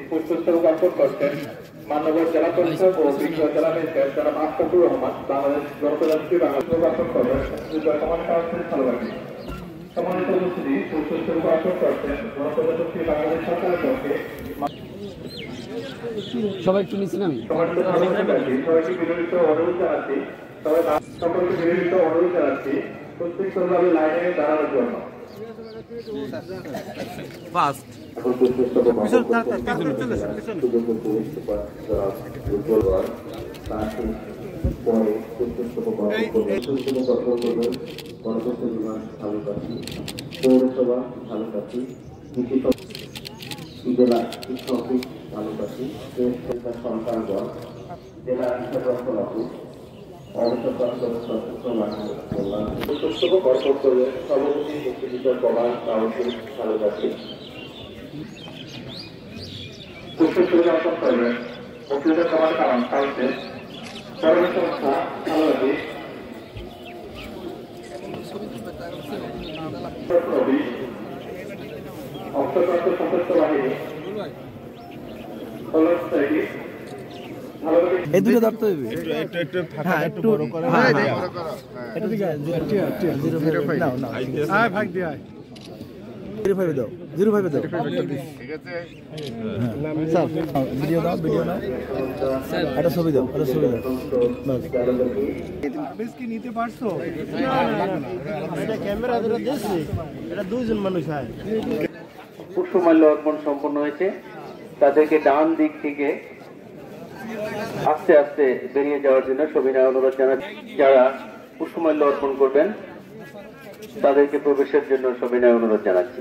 পুষ্পস্তবক অর্পণ করছেন মাননীয় জেলা পরিষদ ও বিজ্ঞ জেলা ম্যাজিস্ট্রেট জনাব আশরাফুর রহমান বাংলাদেশ গণপ্রজাতন্ত্রী বাংলাদেশ অর্পণ করবেন কমান্ড কাউন্সিল সালবাড়ি। সম্মানিত উপস্থিতি, পুষ্পস্তবক অর্পণ করছেন গণপ্রজাতন্ত্রী বাংলাদেশ সরকারের পক্ষে সবাই একটু নিচ্ছেন। আমি সবাইকে বিনোদিত অনুরোধ জানাচ্ছি, সকলকে বিনোদিত অনুরোধ জানাচ্ছি প্রত্যেকভাবে লাইনে দাঁড়ানোর জন্য। পৌরসভা ভালুকাঠি, জেলা শিক্ষা অফিস ভালুকাঠি, সন্তানগণ, জেলা শিক্ষা অফিস, অবসরপ্রাপ্ত সভাপতি মুক্তিযুদ্ধ কমান্ড কাউন্সিল ভালুকাঠি। পুষ্পস্তবক অর্পণ করবেন মুক্তিযুদ্ধ কমান্ড কাউন্সিল পরবর্তী সংস্থা ভালুকাঠি, অবসরপ্রাপ্ত সশস্ত্র বাহিনী, এই দুটো ধরতে হবে। একটু বড় করে এটা দিকে 05 দাও না। হ্যাঁ ভাগ দিয়া 05 দাও, 05 দাও। ঠিক আছে স্যার, ভিডিও দাও, ভিডিও নাও স্যার। এটা ছবি দাও, এটা ছবি দাও। বেশ কি নিতে পারছো? এটা ক্যামেরা ধরে দিয়েছি, এটা দুইজন মানুষ হয়। পুষ্পমাল্য অর্পণ সম্পন্ন হয়েছে। তাদেরকে ডান দিক থেকে আস্তে আস্তে বেরিয়ে যাওয়ার জন্য সবিনয় অনুরোধ জানাচ্ছি। যারা পুষ্পমাল্য অর্পণ করবেন তাদেরকে প্রবেশের জন্য সবিনয় অনুরোধ জানাচ্ছি।